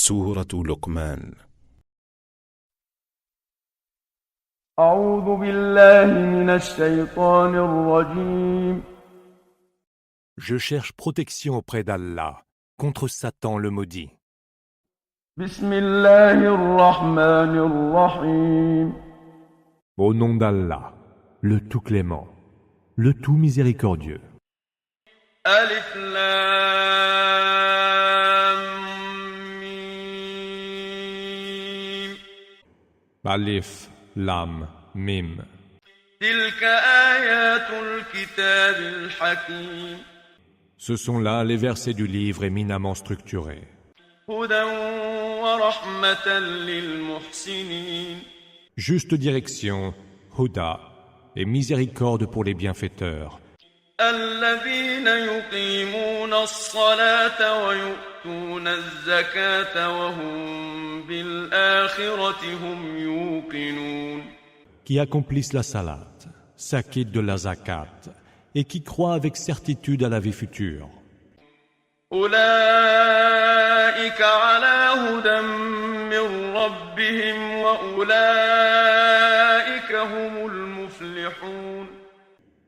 سورة لقمان. أعوذ بالله من الشيطان الرجيم. Je cherche protection auprès d'Allah contre Satan le maudit. بسم الله الرحمن الرحيم. Au nom d'Allah, le tout clément, le tout miséricordieux. ألف لام ميم. Alif, Lam, Mim. تلك آيات الكتاب الحكيم. Ce sont là les versets du livre éminemment structurés. هدى ورحمة للمحسنين. Juste direction, Huda, et miséricorde pour les bienfaiteurs. الذين يقيمون الصلاة ويؤتون الزكاة وهم بالآخرة هم يوقنون. Qui accomplissent la salat, s'acquittent de la zakat, et qui croient avec certitude à la vie future. أولئك على هدى من ربهم وأولئك هم المفلحون.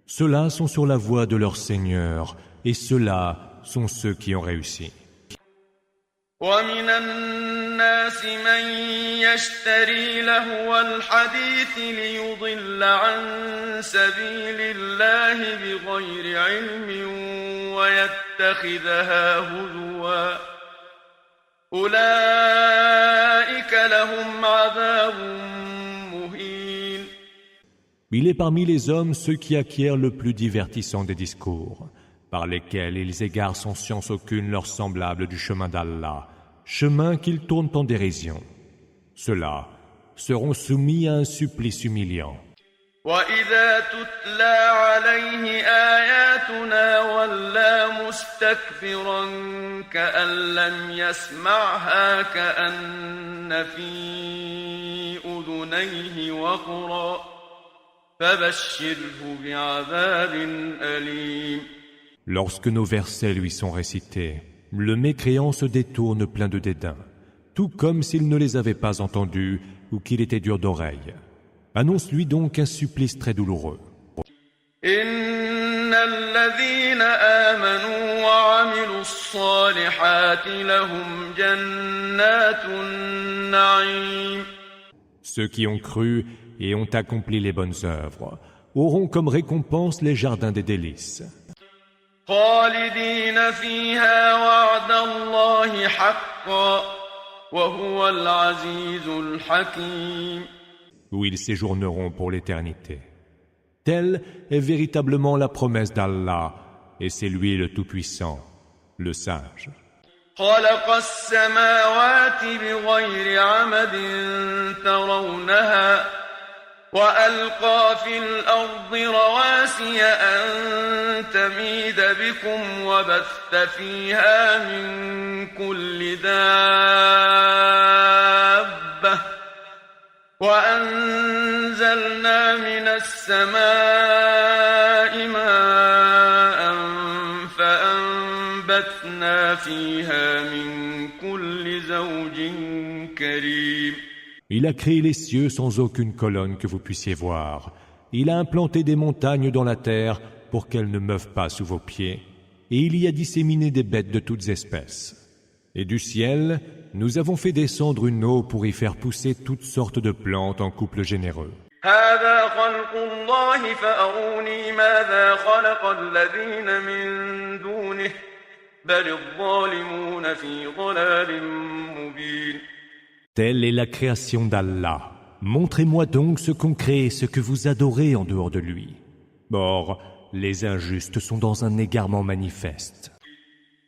Ceux-là sont sur la voie de leur Seigneur, et ceux-là sont ceux qui ont réussi. ومن الناس من يشتري لهو الحديث ليضل عن سبيل الله بغير علم ويتخذها هزوا أولئك لهم عذاب مهين. Il est parmi les hommes ceux qui acquièrent le plus divertissant des discours, par lesquels ils égarent sans science aucune leurs semblables du chemin d'Allah, chemin qu'ils tournent en dérision. Ceux-là seront soumis à un supplice humiliant. وَإِذَا تُتْلَى عَلَيْهِ آيَاتُنَا وَلَّى مُسْتَكْبِرًا كَأَن لَّمْ يَسْمَعْهَا كَأَنَّ فِي أُذُنَيْهِ وَقْرًا فَبَشِّرْهُ بِعَذَابٍ أَلِيمٍ. Lorsque nos versets lui sont récités, le mécréant se détourne plein de dédain, tout comme s'il ne les avait pas entendus ou qu'il était dur d'oreille. Annonce-lui donc un supplice très douloureux. إِنَّ الَّذِينَ آمَنُوا وَعَمِلُوا الصَّالِحَاتِ لَهُمْ جَنَّاتُ النَّعِيمِ. Ceux qui ont cru et ont accompli les bonnes œuvres auront comme récompense les jardins des délices. خالدين فيها وعد الله حقا وهو العزيز الحكيم. Où ils séjourneront pour l'éternité. Telle est véritablement la promesse d'Allah, et c'est lui le Tout-Puissant, le Sage. خلق السماوات بغير عمد ترونها وألقى في الأرض رواسي أن تميد بكم وبث فيها من كل دابة وأنزلنا من السماء ماء فأنبتنا فيها من كل زوج كريم. Il a créé les cieux sans aucune colonne que vous puissiez voir. Il a implanté des montagnes dans la terre pour qu'elles ne meuvent pas sous vos pieds. Et il y a disséminé des bêtes de toutes espèces. Et du ciel, nous avons fait descendre une eau pour y faire pousser toutes sortes de plantes en couples généreux. هذا خلق الله فأروني ماذا خلق الذين من دونه بل الظالمون في ضلال مبين. Telle est la création d'Allah. Montrez-moi donc ce qu'on crée et ce que vous adorez en dehors de lui. Or, les injustes sont dans un égarement manifeste.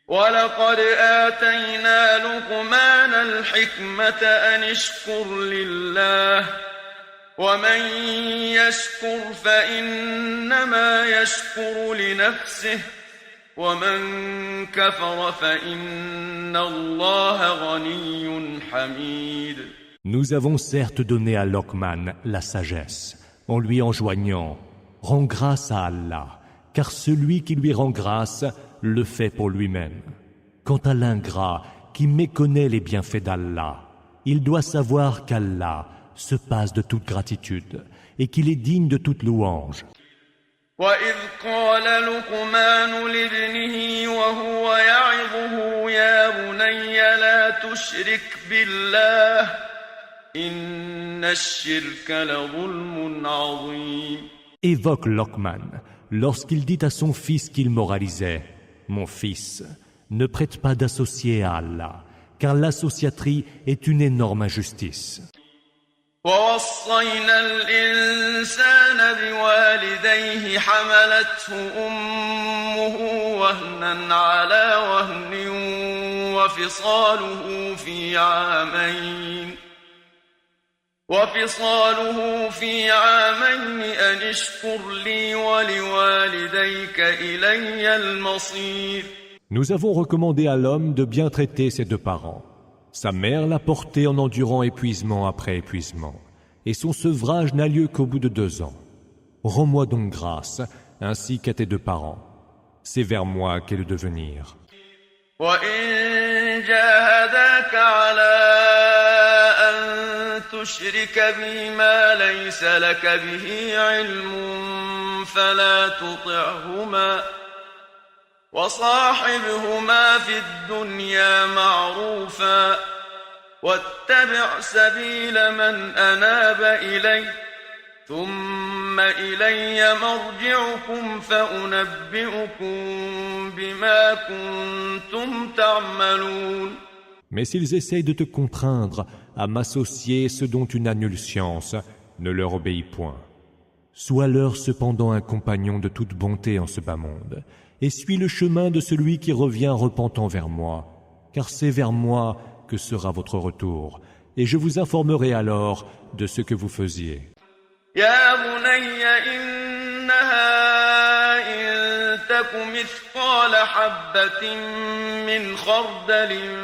وَلَقَدْ آتَيْنَا لُقْمَانَ الْحِكْمَةَ أَنِ اشْكُرْ لِلَّهِ وَمَنْ يَشْكُرْ فَإِنَّمَا يَشْكُرُ لِنَفْسِهِ وَمَنْ كَفَرَ فَإِنَّ اللَّهَ غَنِيٌّ حَمِيدٌ. Nous avons certes donné à Luqman la sagesse, en lui enjoignant « Rends grâce à Allah, car celui qui lui rend grâce le fait pour lui-même. Quant à l'ingrat qui méconnaît les bienfaits d'Allah, il doit savoir qu'Allah se passe de toute gratitude et qu'il est digne de toute louange. وإذ قال لقمان لابنه وهو يعظه يا بني لا تشرك بالله إن الشرك لظلم عظيم. Évoque Luqman lorsqu'il dit à son fils qu'il moralisait: Mon fils, ne prête pas d'associé à Allah, car l'associaterie est une énorme injustice. ووصينا الإنسان بوالديه حملته أمه وهنا على وهن وفصاله في عامين أن اشكر لي ولوالديك إلي المصير. Nous avons recommandé à l'homme de bien traiter ses deux parents. Sa mère l'a porté en endurant épuisement après épuisement, et son sevrage n'a lieu qu'au bout de 2 ans. Rends-moi donc grâce, ainsi qu'à tes deux parents. C'est vers moi qu'est le devenir. وإن جاهداك على أن تشرك بي ما ليس لك به علم فلا تطعهما وصاحبهما في الدنيا معروفا واتبع سبيل من أناب إلي ثم إلي مرجعكم فأنبئكم بما كنتم تعملون. Mais s'ils essayent de te contraindre à m'associer ce dont tu n'as nulle science, ne leur obéis point. Sois-leur cependant un compagnon de toute bonté en ce bas monde, et suis le chemin de celui qui revient repentant vers moi, car c'est vers moi que sera votre retour, et je vous informerai alors de ce que vous faisiez. يا بني إنها إن تك مثقال حبة من خردل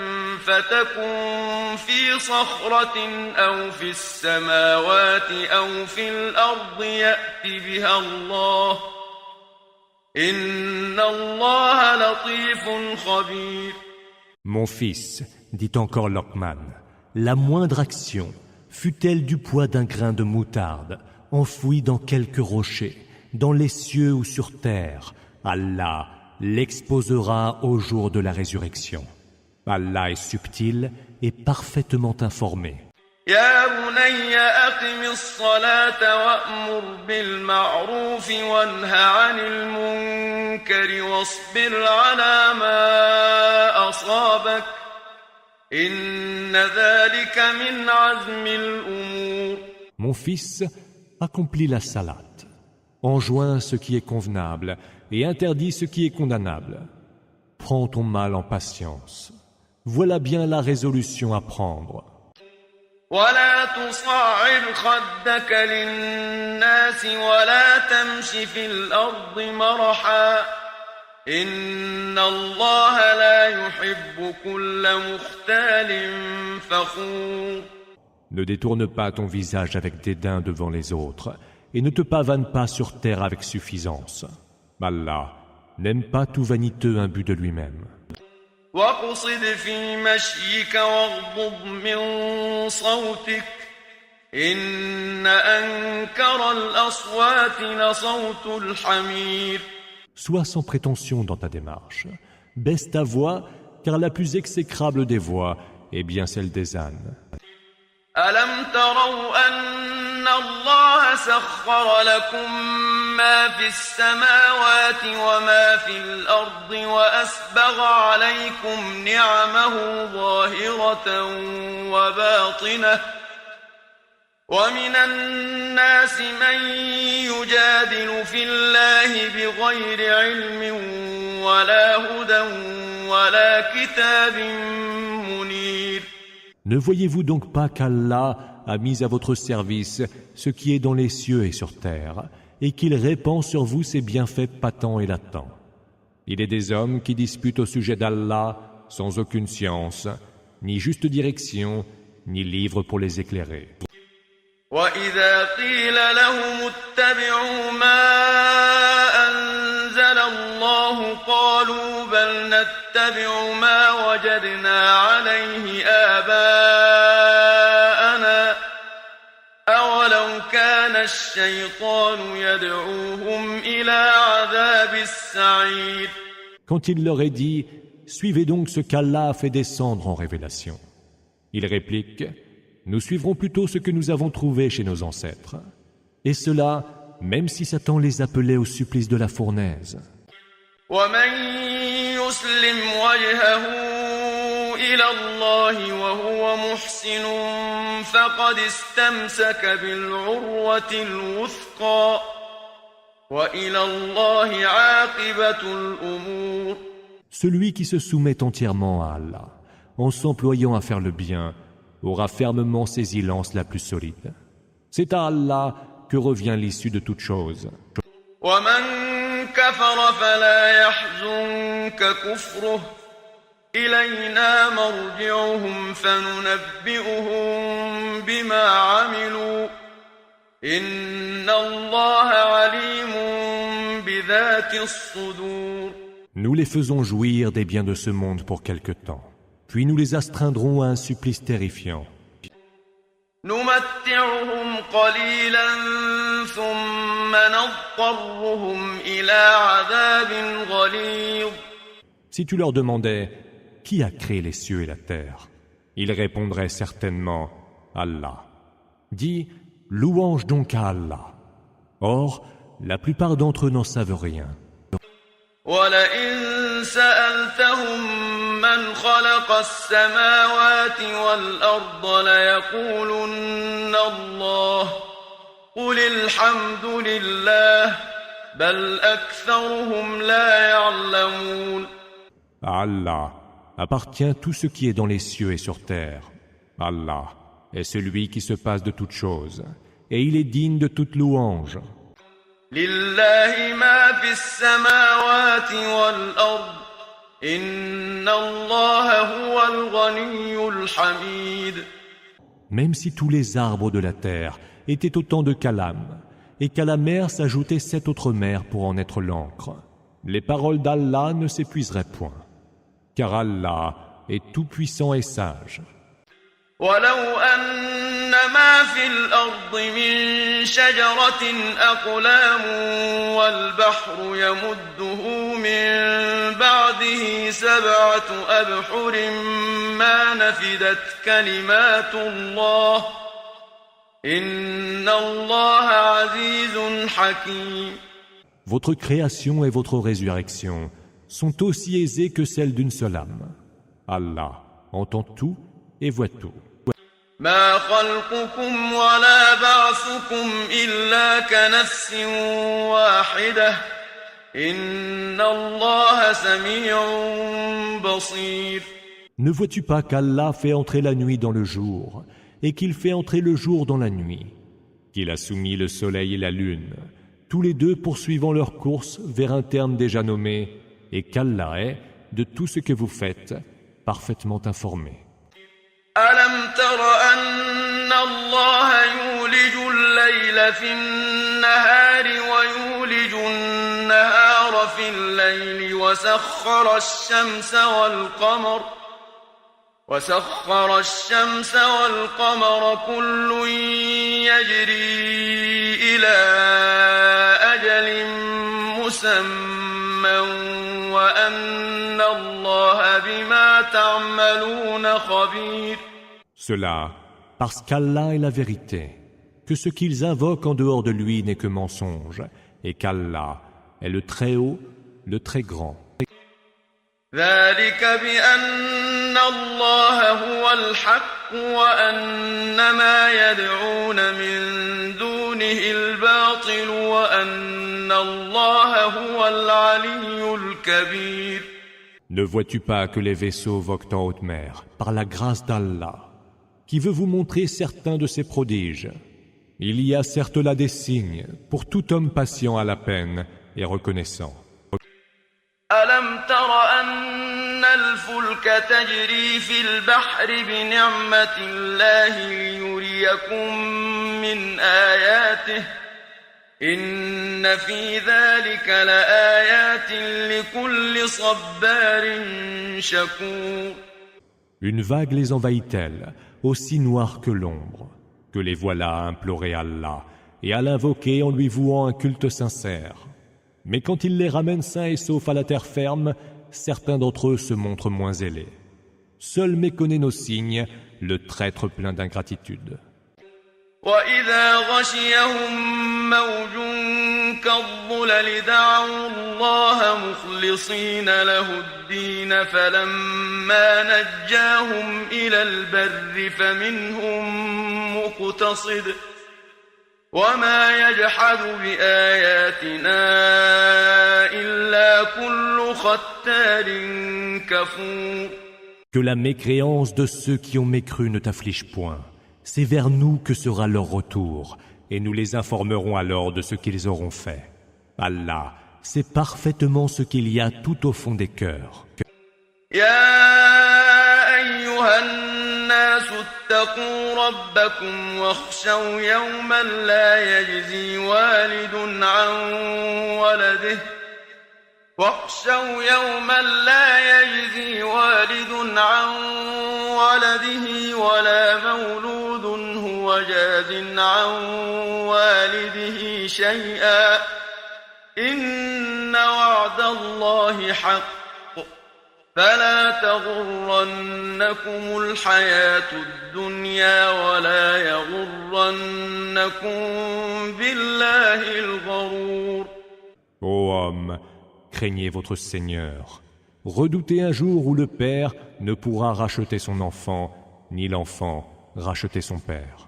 فتكن في صخرة أو في السماوات أو في الأرض يأت بها الله إن الله لطيف خبير. Mon fils, dit encore Luqman, la moindre action, fût-elle du poids d'un grain de moutarde, enfoui dans quelque rocher, dans les cieux ou sur terre, Allah l'exposera au jour de la résurrection. Allah est subtil et parfaitement informé. يا بني أقم الصلاة وأمر بالمعروف وانه عن المنكر واصبر على ما أصابك إن ذلك من عزم الأمور. Mon fils, accomplis la salat, enjoins ce qui est convenable et interdis ce qui est condamnable. Prends ton mal en patience. Voilà bien la résolution à prendre. ولا تصعر خدك للناس ولا تمش في الأرض مرحا إن الله لا يحب كل مختال فخور. Ne détourne pas ton visage avec dédain devant les autres et ne te pavane pas sur terre avec suffisance. Allah n'aime pas tout vaniteux imbu de lui-même. واقصد في مشيك واغضض من صوتك إن أنكر الأصوات لصوت الحمير. Sois sans prétention dans ta démarche. Baisse ta voix, car la plus exécrable des voix est bien celle des ânes. ألم تروا أن الله سخر لكم ما في السماوات وما في الأرض وأسبغ عليكم نعمه ظاهرة وباطنة ومن الناس من يجادل في الله بغير علم ولا هدى ولا كتاب منير. Ne voyez-vous donc pas qu'Allah a mis à votre service ce qui est dans les cieux et sur terre, et qu'il répand sur vous ses bienfaits patents et latents? Il est des hommes qui disputent au sujet d'Allah sans aucune science, ni juste direction, ni livre pour les éclairer. وَإِذَا قِيلَ لَهُمُ اتَّبِعُوا مَا أَنزَلَ اللَّهُ قَالُوا بَلْ نَتَّبِعُ نتبع ما وجدنا عليه آباءنا أولو كان الشيطان يدعوهم إلى عذاب السعير. Quand il leur est dit « Suivez donc ce qu'Allah a fait descendre en révélation », ils répliquent « Nous suivrons plutôt ce que nous avons trouvé chez nos ancêtres. » Et cela, même si Satan les appelait au supplice de la fournaise. ومن يسلم وجهه إلى الله وهو محسن فقد استمسك بالعروة الوثقى وإلى الله عاقبة الأمور. Celui qui se soumet entièrement à Allah, en s'employant à faire le bien, aura fermement saisi l'anse la plus solide. C'est à Allah que revient l'issue de toute chose. ومن كفر فلا يحزنك كفره إلينا مرجعهم فننبئهم بما عملوا إن الله عليم بذات الصدور. Nous les faisons jouir des biens de ce monde pour quelque temps, puis nous les astreindrons à un supplice terrifiant. نمتعهم قليلا ثم نضطرهم إلى عذاب غليظ. Si tu leur demandais « Qui a créé les cieux et la terre ?» Ils répondraient certainement « Allah ». Dis « Louange donc à Allah ». Or, la plupart d'entre eux n'en savent rien. وَلَئِن سَأَلْتَهُم مَّنْ خَلَقَ السَّمَاوَاتِ وَالْأَرْضَ لَيَقُولُنَّ اللَّهُ قُلِ الْحَمْدُ لِلَّهِ بَلْ أَكْثَرُهُمْ لَا يَعْلَمُونَ. À Allah appartient tout ce qui est dans les cieux et sur terre. Allah est celui qui se passe de toutes choses, et il est digne de toute louange. لله ما في السماوات والأرض إن الله هو الغني الحميد. Même si tous les arbres de la terre étaient autant de calame, et qu'à la mer s'ajoutaient 7 autres mers pour en être l'encre, les paroles d'Allah ne s'épuiseraient point, car Allah est tout-puissant et sage. ولو أن ما في الأرض من شجرة أقلام والبحر يمده من بعده 7 أبحر ما نفدت كلمات الله إن الله عزيز حكيم. Votre création et votre résurrection sont aussi aisées que celles d'une seule âme. Allah entend tout et voit tout. ما خلقكم ولا بعثكم إلا كنفس واحدة إن الله سميع بصير. Ne vois-tu pas qu'Allah fait entrer la nuit dans le jour et qu'il fait entrer le jour dans la nuit, qu'il a soumis le soleil et la lune, tous les deux poursuivant leur course vers un terme déjà nommé, et qu'Allah est, de tout ce que vous faites, parfaitement informé. ألم تر أن الله يولج الليل في النهار ويولج النهار في الليل وسخر الشمس والقمر كل يجري إلى أجل مسمى وأن الله بما تعملون خبير. Cela, parce qu'Allah est la vérité, que ce qu'ils invoquent en dehors de lui n'est que mensonge, et qu'Allah est le Très-Haut, le Très-Grand. ذلك بأن الله هو الحق وأن ما يدعون من دونه الباطل وأن الله هو العلي الكبير. Ne vois-tu pas que les vaisseaux voguent en haute mer, par la grâce d'Allah, qui veut vous montrer certains de ses prodiges? Il y a certes là des signes pour tout homme patient à la peine et reconnaissant. ألم تر أن الفلك تجري في البحر بنعمة الله ليريكم من آياته إن في ذلك لآيات لكل صبار شكور. Une vague les envahit-elle, aussi noire que l'ombre, que les voilà à implorer Allah et à l'invoquer en lui vouant un culte sincère. Mais quand il les ramène sains et saufs à la terre ferme, certains d'entre eux se montrent moins zélés. Seul méconnaît nos signes le traître plein d'ingratitude. وإذا غشيهم موج كالظلل دعوا الله مخلصين له الدين فلما نجاهم إلى البر فمنهم مقتصد وما يجحد بآياتنا إلا كل ختار كفور. Que la mécréance de ceux qui ont mécru ne t'afflige point. C'est vers nous que sera leur retour, et nous les informerons alors de ce qu'ils auront fait. Allah sait parfaitement ce qu'il y a tout au fond des cœurs. يا أيها الناس اتقوا ربكم واخشوا يوما لا يجزي والد عن ولده ولا مولود هو جاز عن والده شيئا إن وعد الله حق فلا تغرنكم الحياة الدنيا ولا يغرنكم بالله الغرور. Ô homme, craignez votre Seigneur. Redoutez un jour où le père ne pourra racheter son enfant, ni l'enfant racheter son père.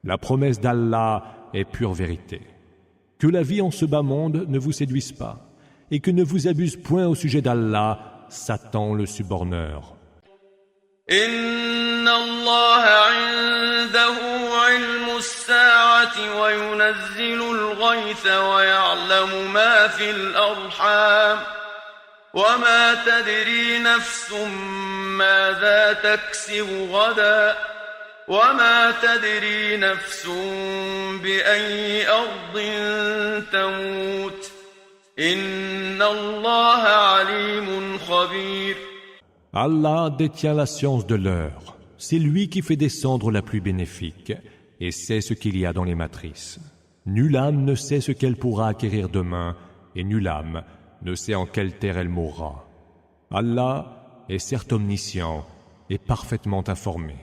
La promesse d'Allah est pure vérité. Que la vie en ce bas monde ne vous séduise pas, et que ne vous abuse point au sujet d'Allah, Satan le suborneur. إن الله عنده علم الساعة وينزل الغيث ويعلم ما في الأرحام وما تدري نفس ماذا تكسب غدا وما تدري نفس بأي أرض تموت إن الله عليم خبير. Allah détient la science de l'heure. C'est lui qui fait descendre la pluie bénéfique et sait ce qu'il y a dans les matrices. Nulle âme ne sait ce qu'elle pourra acquérir demain et nulle âme ne sait en quelle terre elle mourra. Allah est certes omniscient et parfaitement informé.